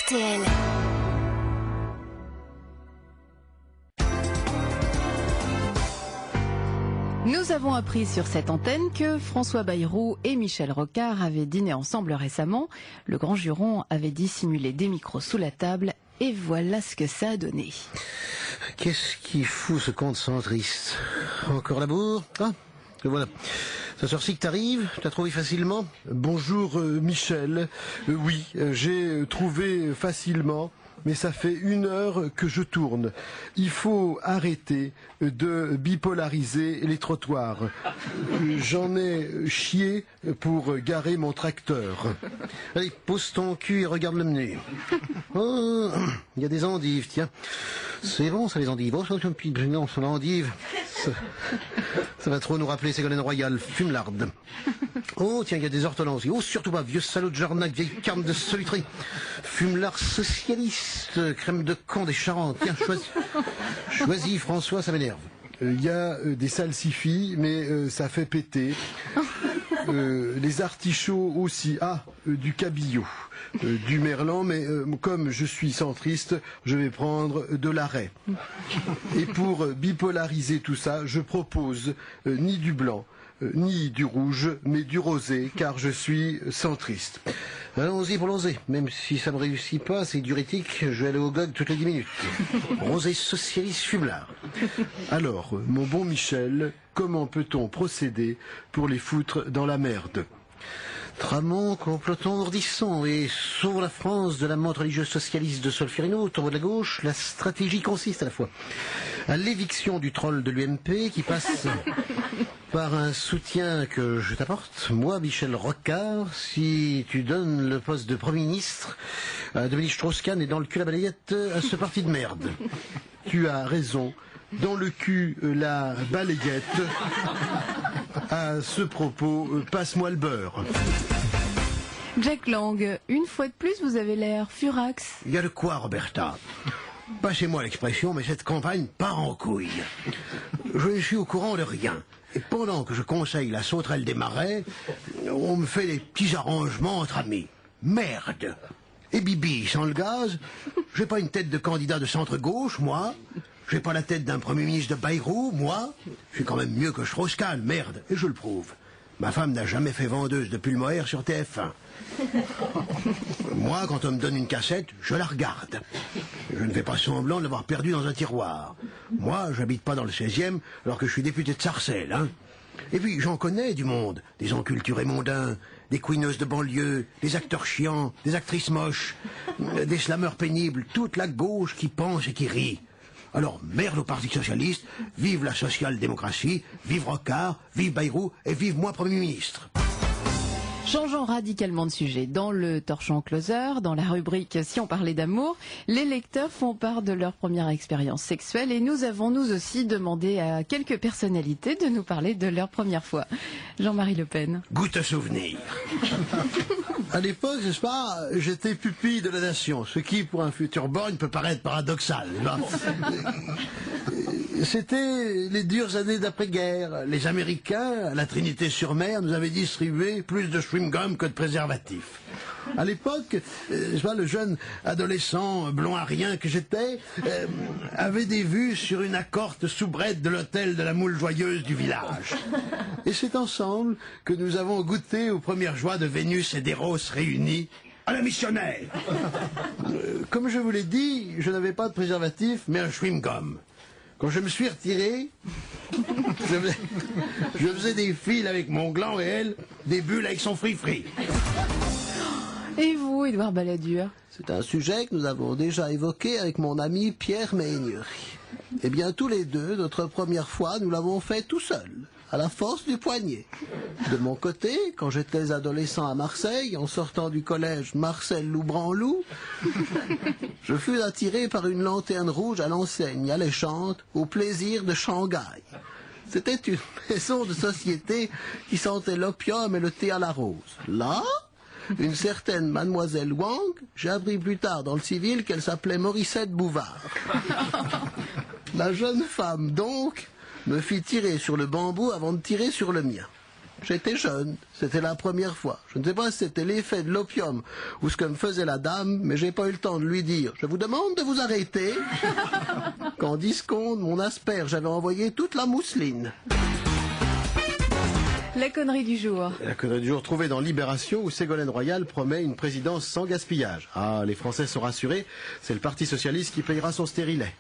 RTL. Nous avons appris sur cette antenne que François Bayrou et Michel Rocard avaient dîné ensemble récemment. Le grand juron avait dissimulé des micros sous la table et voilà ce que ça a donné. Qu'est-ce qui fout ce compte centriste? Encore la bourre? Ah, et voilà. Ça sort si que t'arrives, t'as trouvé facilement? Bonjour Michel, oui, j'ai trouvé facilement, mais ça fait 1 heure que je tourne. Il faut arrêter de bipolariser les trottoirs. J'en ai chié pour garer mon tracteur. Allez, pose ton cul et regarde le menu. Oh, il y a des endives, tiens. C'est bon ça les endives. Oh, non, c'est l'endive. Ça va trop nous rappeler Ségolène Royal, fumelarde. Oh, tiens, il y a des ortolans aussi. Oh, surtout pas, vieux salaud de Jarnac, vieille carne de soluterie. Fumelard socialiste, crème de con des Charentes. Tiens, choisis François, ça m'énerve. Il y a des salsifis, mais ça fait péter. Les artichauts aussi. Ah, du cabillaud. Du merlan, mais comme je suis centriste, je vais prendre de l'arrêt. Et pour bipolariser tout ça, je propose ni du blanc, ni du rouge, mais du rosé, car je suis centriste. Allons-y pour l'oser. Même si ça ne me réussit pas, c'est diurétique, je vais aller au GOG toutes les 10 minutes. Rosé socialiste fumelard. Alors, mon bon Michel, comment peut-on procéder pour les foutre dans la merde? Tramons, complotons, ourdissons et sauve la France de la menthe religieuse socialiste de Solferino, au tombeau de la gauche. La stratégie consiste à la fois à l'éviction du troll de l'UMP qui passe par un soutien que je t'apporte, moi Michel Rocard, si tu donnes le poste de Premier ministre à Dominique Strauss-Kahn et dans le cul la balayette à ce parti de merde. Tu as raison. Dans le cul la balayette. À ce propos, passe-moi le beurre. Jack Lang, une fois de plus, vous avez l'air furax. Il y a de quoi, Roberta? Passez-moi l'expression, mais cette campagne part en couille. Je ne suis au courant de rien. Et pendant que je conseille la sauterelle des marais, on me fait des petits arrangements entre amis. Merde! Et Bibi, sans le gaz, j'ai pas une tête de candidat de centre-gauche, moi. J'ai pas la tête d'un Premier ministre de Bayrou, moi. Je suis quand même mieux que Strauss-Kahn, merde, et je le prouve. Ma femme n'a jamais fait vendeuse de pull mohair sur TF1. Moi, quand on me donne une cassette, je la regarde. Je ne fais pas semblant de l'avoir perdue dans un tiroir. Moi, j'habite pas dans le 16e, alors que je suis député de Sarcelles, hein. Et puis, j'en connais du monde. Des enculturés mondains, des couineuses de banlieue, des acteurs chiants, des actrices moches, des slameurs pénibles, toute la gauche qui pense et qui rit. Alors, merde au Parti Socialiste, vive la social-démocratie, vive Rocard, vive Bayrou et vive moi Premier ministre. Changeons radicalement de sujet. Dans le torchon closer, dans la rubrique Si on parlait d'amour, les lecteurs font part de leur première expérience sexuelle et nous avons nous aussi demandé à quelques personnalités de nous parler de leur première fois. Jean-Marie Le Pen. Goûte à souvenir. À l'époque, n'est-ce pas, j'étais pupille de la nation, ce qui, pour un futur borgne, peut paraître paradoxal. C'était les dures années d'après-guerre. Les Américains, à la Trinité-sur-Mer, nous avaient distribué plus de chewing-gum que de préservatifs. À l'époque, le jeune adolescent blond à rien que j'étais avait des vues sur une accorte soubrette de l'hôtel de la Moule Joyeuse du village. Et c'est ensemble que nous avons goûté aux premières joies de Vénus et d'Eros réunis à la missionnaire. Comme je vous l'ai dit, je n'avais pas de préservatif, mais un chewing-gum. Quand je me suis retiré, je faisais des fils avec mon gland et elle, des bulles avec son free-free. Et vous, Édouard Balladur? C'est un sujet que nous avons déjà évoqué avec mon ami Pierre Méhaignerie. Eh bien, tous les deux, notre première fois, nous l'avons fait tout seul, à la force du poignet. De mon côté, quand j'étais adolescent à Marseille, en sortant du collège Marcel Loubranlou, je fus attiré par une lanterne rouge à l'enseigne alléchante au plaisir de Shanghai. C'était une maison de société qui sentait l'opium et le thé à la rose. Là, une certaine mademoiselle Wang, j'ai appris plus tard dans le civil qu'elle s'appelait Morissette Bouvard. La jeune femme, donc, me fit tirer sur le bambou avant de tirer sur le mien. J'étais jeune, c'était la première fois. Je ne sais pas si c'était l'effet de l'opium ou ce que me faisait la dame, mais j'ai pas eu le temps de lui dire « Je vous demande de vous arrêter ». Qu'en 10 secondes, mon asperge avait envoyé toute la mousseline. La connerie du jour. La connerie du jour trouvée dans Libération où Ségolène Royal promet une présidence sans gaspillage. Ah, les Français sont rassurés, c'est le Parti Socialiste qui payera son stérilet.